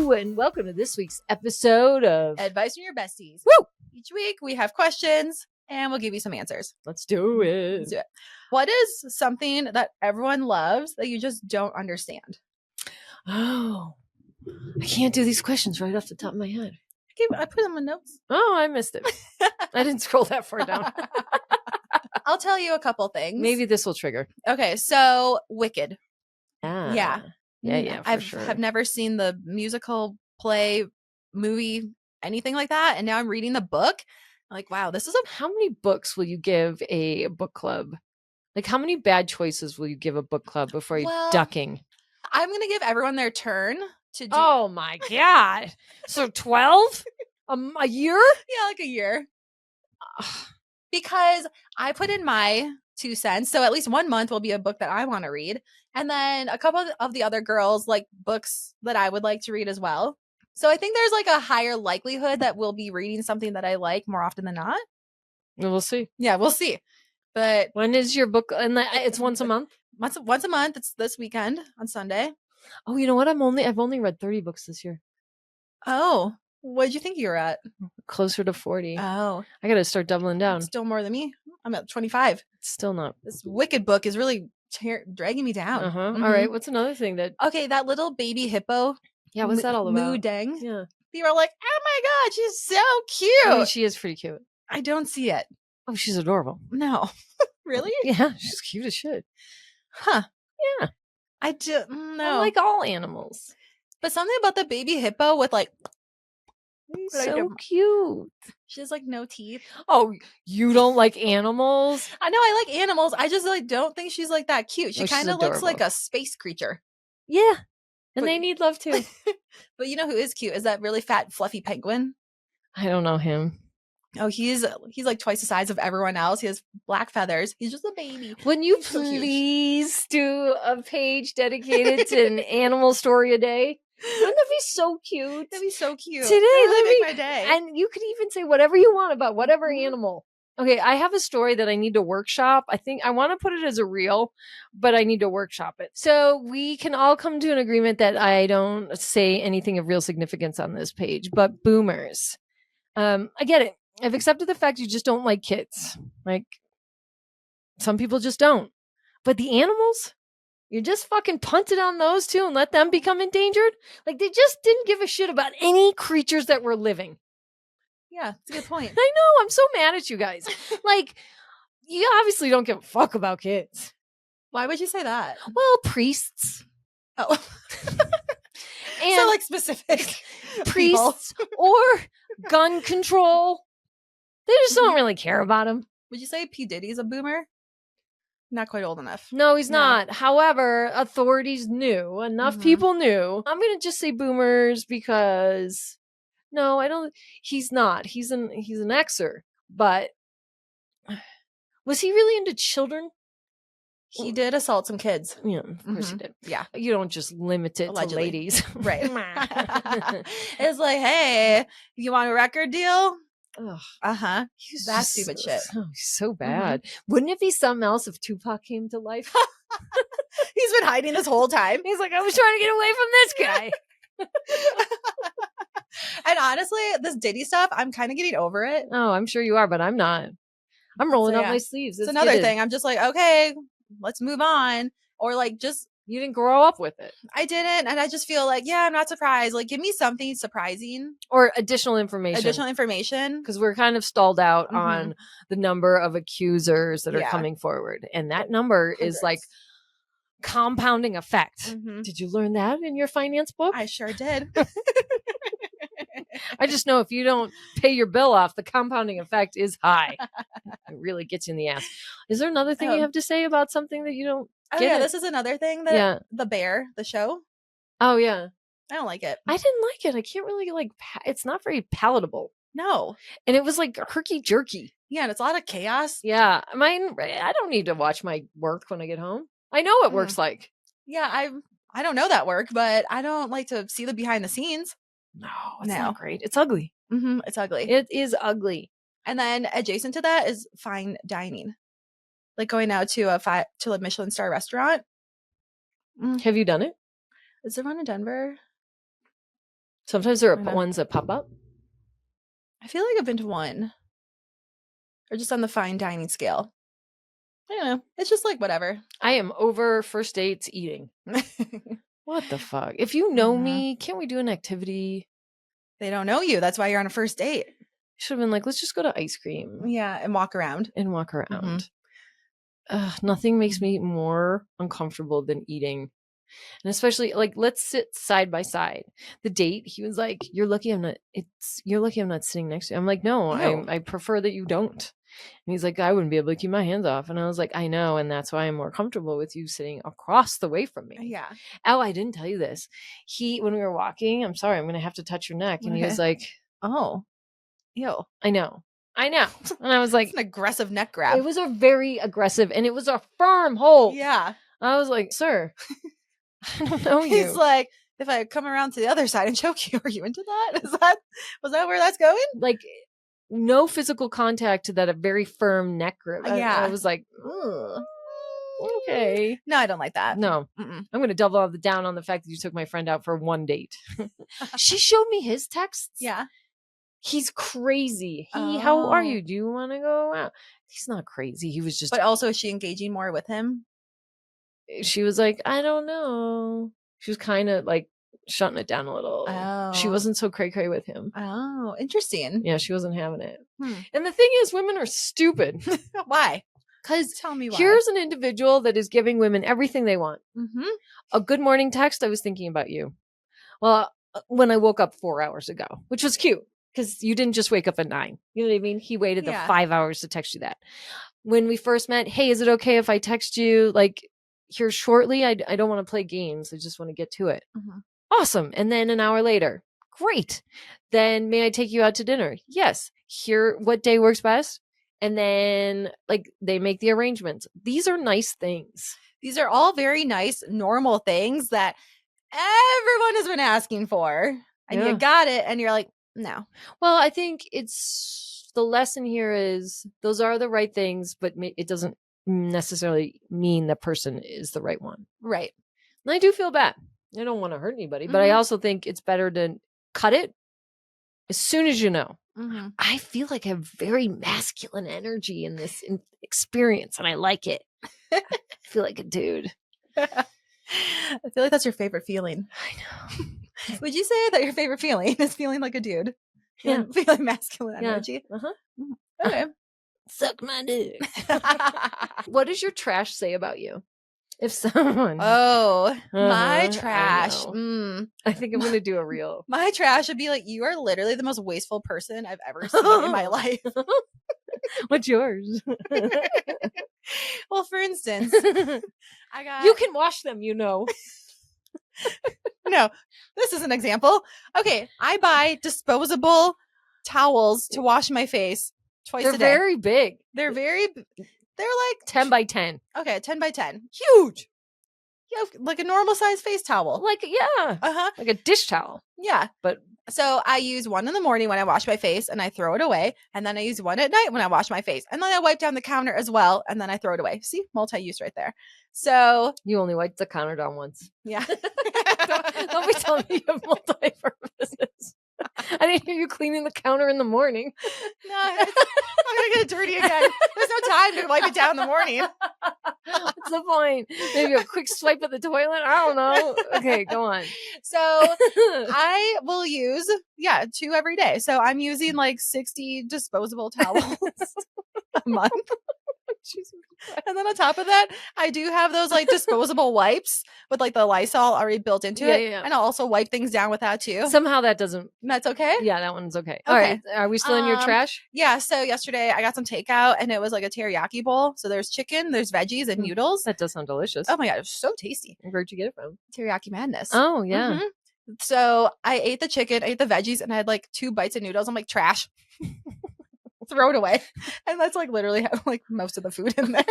Hello, and welcome to this week's episode of Advice from Your Besties. Woo! Each week we have questions and we'll give you some answers. Let's do it. Let's do it. What is something that everyone loves that you just don't understand? Oh, I can't do these questions right off the top of my head. I put them in notes. Oh, I missed it. I didn't scroll that far down. I'll tell you a couple things. Maybe this will trigger. Okay, so Wicked. Yeah. Yeah, for sure. I've never seen the musical, play, movie, anything like that. And now I'm reading the book. I'm like, wow, this is How many books will you give a book club? Like, how many bad choices will you give a book club before you're ducking? I'm going to give everyone their turn to do. Oh, my God. So 12? A year? Yeah, like a year. Because I put in my 2 cents. So at least 1 month will be a book that I want to read. And then a couple of the other girls like books that I would like to read as well. So I think there's like a higher likelihood that we'll be reading something that I like more often than not. We'll see. Yeah, we'll see. But when is your book? And it's once a month? Once a month. It's this weekend on Sunday. Oh, you know what? I've only read 30 books this year. Oh, what did you think you were at? Closer to 40. Oh. I got to start doubling down. Still more than me. I'm at 25. It's still not. This Wicked book is really dragging me down. Mm-hmm. All right. What's another thing that... Okay, that little baby hippo. Yeah, what's that all about? Moo Deng. Yeah. People are like, oh my God, she's so cute. I mean, she is pretty cute. I don't see it. Oh, she's adorable. No. Really? Yeah, she's cute as shit. Huh. Yeah. I do. No. I like all animals. But something about the baby hippo with like... He's so cute. She has like no teeth. Oh, you don't like animals? I know I like animals. I just like don't think she's like that cute. She kind of looks like a space creature. Yeah. And they need love too. But you know who is cute? Is that really fat, fluffy penguin? I don't know him. Oh, he's like twice the size of everyone else. He has black feathers. He's just a baby. Wouldn't you please do a page dedicated to an animal story a day? Wouldn't that be so cute? That'd be so cute. Today, really make my day. And you could even say whatever you want about whatever animal. Okay, I have a story that I need to workshop. I think I want to put it as a reel, but I need to workshop it. So we can all come to an agreement that I don't say anything of real significance on this page, but boomers. I get it. I've accepted the fact you just don't like kids. Like, some people just don't. But the animals? You just fucking punted on those two and let them become endangered? Like, they just didn't give a shit about any creatures that were living. Yeah, that's a good point. I know. I'm so mad at you guys. Like, you obviously don't give a fuck about kids. Why would you say that? Well, priests. Oh. And so, like, specific priests or gun control. They just don't really care about him. Would you say P. Diddy's a boomer? Not quite old enough. No, he's not. However, authorities knew. Enough people knew. I'm going to just say boomers because... No, I don't... He's not. He's an Xer. But... Was he really into children? He did assault some kids. Yeah, of course he did. Yeah. You don't just limit it to ladies. Right. It's like, hey, you want a record deal? Ugh. Uh-huh. That stupid shit. So bad. Wouldn't it be something else if Tupac came to life? He's been hiding this whole time. He's like, I was trying to get away from this guy. And honestly, this Diddy stuff, I'm kind of getting over it. Oh, I'm sure you are, but I'm not. I'm rolling up my sleeves. It's another thing. I'm just like, okay, let's move on. Or like, just... You didn't grow up with it. I didn't. And I just feel like, yeah, I'm not surprised. Like, give me something surprising. Or additional information. Because we're kind of stalled out on the number of accusers that are coming forward. And that number is like compounding effect. Did you learn that in your finance book? I sure did. I just know if you don't pay your bill off, the compounding effect is high. It really gets you in the ass. Is there another thing you have to say about something that you don't get? Yeah, this is another thing that The Bear, the show. Oh, yeah. I don't like it. I didn't like it. I can't really it's not very palatable. No. And it was like herky jerky. Yeah, and it's a lot of chaos. Yeah. I don't need to watch my work when I get home. I know what work's like. Yeah, I don't know that work, but I don't like to see the behind the scenes. No, it's not great. It's ugly. It's ugly. It is ugly. And then adjacent to that is fine dining, like going out to a Michelin star restaurant. Have you done it? Is there one in Denver? Sometimes there are I know. ones that pop up. I feel like I've been to one. Or just on the fine dining scale. I don't know. It's just like whatever. I am over first dates eating. What the fuck? If you know me, can't we do an activity? They don't know you. That's why you're on a first date. Should have been like, let's just go to ice cream. Yeah, and walk around. And walk around. Nothing makes me more uncomfortable than eating. And especially like, let's sit side by side. The date, he was like, you're lucky I'm not sitting next to you. I'm like, no, I prefer that you don't. And he's like, I wouldn't be able to keep my hands off. And I was like, I know. And that's why I'm more comfortable with you sitting across the way from me. Yeah. Oh, I didn't tell you this. When we were walking, I'm sorry, I'm going to have to touch your neck. And he was like, oh, ew. I know. And I was like, it's an aggressive neck grab. It was a very aggressive, and it was a firm hold. Yeah. I was like, sir, I don't know you. He's like, if I come around to the other side and choke you, are you into that? Was that where that's going? Like, no physical contact to that a very firm neck grip. Yeah. I was like, okay. No, I don't like that. No. I'm going to double down on the fact that you took my friend out for one date. She showed me his texts. Yeah. He's crazy. How are you? Do you want to go out? He's not crazy. He was just. But also, is she engaging more with him? She was like, I don't know. She was kind of like shutting it down a little. Oh. She wasn't so cray-cray with him. Oh, interesting. Yeah, she wasn't having it. And the thing is, women are stupid. Why? Because tell me why. Here's an individual that is giving women everything they want. A good morning text, I was thinking about you. Well, when I woke up 4 hours ago, which was cute. Because you didn't just wake up at 9. You know what I mean? He waited the 5 hours to text you that. When we first met, hey, is it okay if I text you like here shortly? I don't want to play games. I just want to get to it. Awesome. And then an hour later, great. Then may I take you out to dinner? Yes. Here, what day works best? And then like they make the arrangements. These are nice things. These are all very nice, normal things that everyone has been asking for. And you got it. And you're like, no. Well, I think it's the lesson here is those are the right things, but it doesn't necessarily mean the person is the right one. Right. And I do feel bad. I don't want to hurt anybody, but I also think it's better to cut it as soon as you know. I feel like I have very masculine energy in this experience, and I like it. I feel like a dude. I feel like that's your favorite feeling. I know. Would you say that your favorite feeling is feeling like a dude? Feeling masculine energy? Okay. Suck my dick. What does your trash say about you? If someone. My trash. I think I'm going to do a reel. My trash would be like, you are literally the most wasteful person I've ever seen in my life. What's yours? Well, for instance, You can wash them, you know. No, this is an example. Okay, I buy disposable towels to wash my face twice a day. They're very big. They're like 10 by 10. Okay, 10 by 10. Huge. You have like a normal size face towel. Like, like a dish towel. Yeah. But so I use one in the morning when I wash my face and I throw it away. And then I use one at night when I wash my face. And then I wipe down the counter as well. And then I throw it away. See, multi-use right there. So you only wipe the counter down once. Yeah. Don't be telling me you have multi-purposes. I didn't hear you cleaning the counter in the morning. No, I'm gonna get it dirty again. There's no time to wipe it down in the morning. What's the point? Maybe a quick swipe of the toilet? I don't know. Okay, go on. So I will use 2 every day. So I'm using like 60 disposable towels a month. And then on top of that, I do have those like disposable wipes with like the Lysol already built into it. Yeah. And I'll also wipe things down with that too. Somehow that doesn't. That's okay? Yeah, that one's okay. All right. Are we still in your trash? Yeah. So yesterday I got some takeout and it was like a teriyaki bowl. So there's chicken, there's veggies and noodles. That does sound delicious. Oh my God. It's so tasty. Where'd you get it from? Teriyaki Madness. Oh, yeah. So I ate the chicken, I ate the veggies, and I had like 2 bites of noodles. I'm like, trash. Throw it away. And that's like literally have like most of the food in there.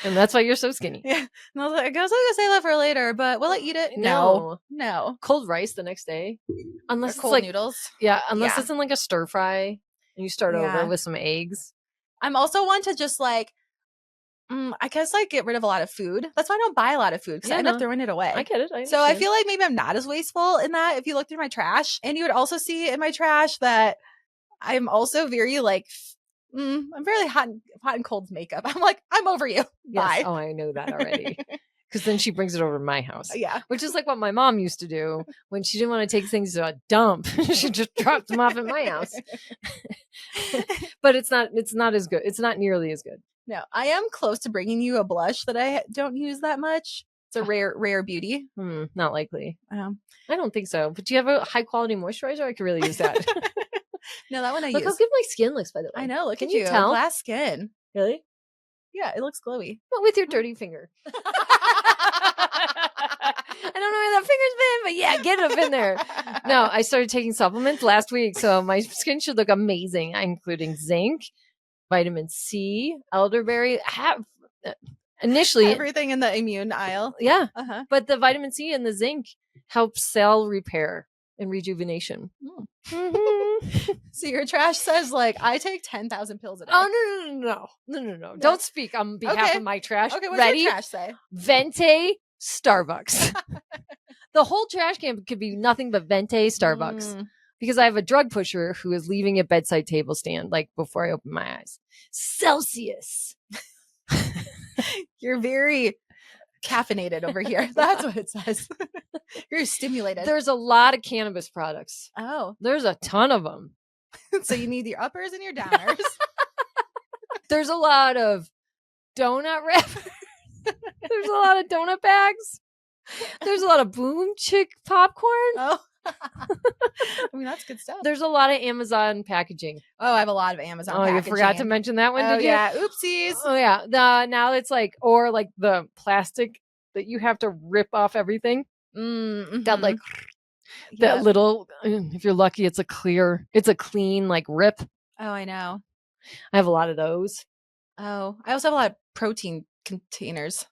And that's why you're so skinny. Yeah. And I was like, I guess I could save that for later, but will I eat it? No. Cold rice the next day. Unless cold it's like noodles. Yeah. Unless it's in like a stir fry and you start over with some eggs. I'm also one to just like I guess like get rid of a lot of food. That's why I don't buy a lot of food because I end up throwing it away. I get it. I So I understand. feel like maybe I'm not as wasteful in that if you look through my trash. And you would also see in my trash that I'm also very like, I'm very hot and cold with makeup. I'm like, I'm over you. Yes. Bye. Oh, I know that already. Because then she brings it over to my house. Yeah. Which is like what my mom used to do when she didn't want to take things to a dump. She just dropped them off at my house. But it's not as good. It's not nearly as good. No, I am close to bringing you a blush that I don't use that much. It's a rare beauty. Not likely. I don't think so. But do you have a high quality moisturizer? I could really use that. No, that one I Look use. how good my skin looks, by the way. I know. Look Can at you you. tell? Glass skin. Really? Yeah, it looks glowy. What with your dirty finger? I don't know where that finger's been, but yeah, get it up in there. No, I started taking supplements last week, so my skin should look amazing, including zinc, vitamin C, elderberry. Initially, everything in the immune aisle. Yeah. But the vitamin C and the zinc help cell repair and rejuvenation. So your trash says like I take 10,000 pills a day. Oh no. Don't speak on behalf of my trash. Okay, what's Ready? your trash say? Venti Starbucks. The whole trash can could be nothing but Venti Starbucks. Because I have a drug pusher who is leaving a bedside table stand like before I open my eyes. Celsius. You're very caffeinated over here. That's what it says. You're stimulated. There's a lot of cannabis products. Oh. There's a ton of them. So you need your uppers and your downers. There's a lot of donut wrappers. There's a lot of donut bags. There's a lot of Boom Chick popcorn. Oh. I mean, that's good stuff. There's a lot of Amazon packaging. Oh, I have a lot of Amazon packaging. You forgot to mention that one, did you? Yeah. Oopsies. Oh, yeah. Now it's like, or like the plastic that you have to rip off everything. That like, that little, if you're lucky, it's a clean like rip. Oh, I know. I have a lot of those. Oh, I also have a lot of protein containers.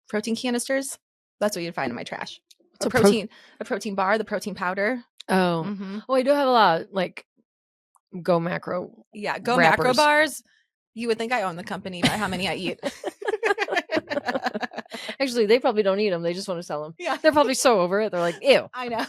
Protein canisters. That's what you'd find in my trash. A protein bar, the protein powder. Oh. Oh, I do have a lot like Go Macro. Yeah, Go Macro bars. You would think I own the company by how many I eat. Actually, they probably don't eat them. They just want to sell them. Yeah. They're probably so over it. They're like, ew. I know.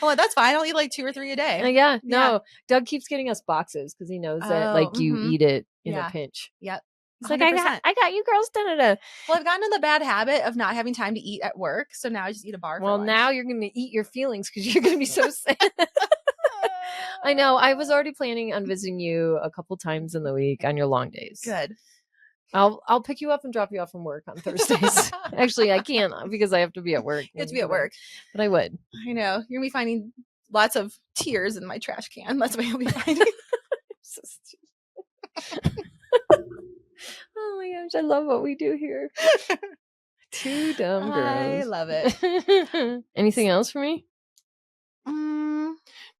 I'm like, that's fine. I'll eat like 2 or 3 a day. Yeah. No. Doug keeps getting us boxes because he knows that like you eat it in a pinch. Yep. It's like, I got you girls da-da-da. Well, I've gotten in the bad habit of not having time to eat at work. So now I just eat a bar for lunch. Now you're going to eat your feelings because you're going to be so sad. I know. I was already planning on visiting you a couple times in the week on your long days. Good. I'll pick you up and drop you off from work on Thursdays. Actually, I can't because I have to be at work. You have to be at work. But I would. I know. You're going to be finding lots of tears in my trash can. That's what you'll be finding. So stupid. Oh my gosh, I love what we do here. Two dumb girls. I love it. Anything else for me?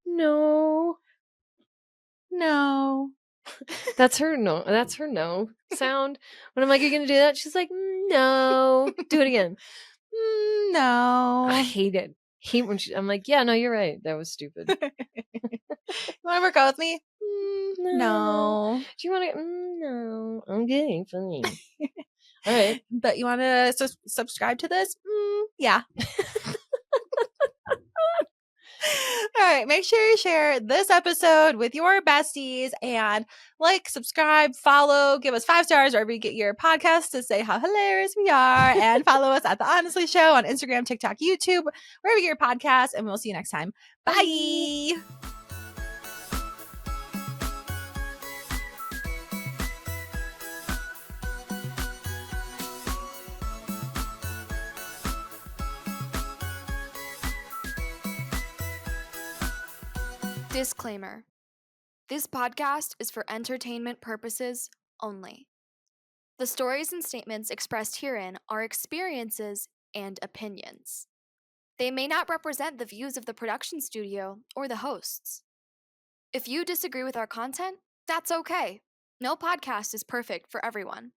No. That's her no. That's her no sound. When I'm like, "You're gonna do that?" She's like, "No." Do it again. No. I hate it. When I'm like, "Yeah, no, you're right. That was stupid." You want to work out with me? No. Do you want to? No. I'm good for me. All right. But you want to subscribe to this? Yeah. All right. Make sure you share this episode with your besties and like, subscribe, follow, give us 5 stars wherever you get your podcast to say how hilarious we are. And follow us at The Honestly Show on Instagram, TikTok, YouTube, wherever you get your podcast. And we'll see you next time. Bye. Disclaimer. This podcast is for entertainment purposes only. The stories and statements expressed herein are experiences and opinions. They may not represent the views of the production studio or the hosts. If you disagree with our content, that's okay. No podcast is perfect for everyone.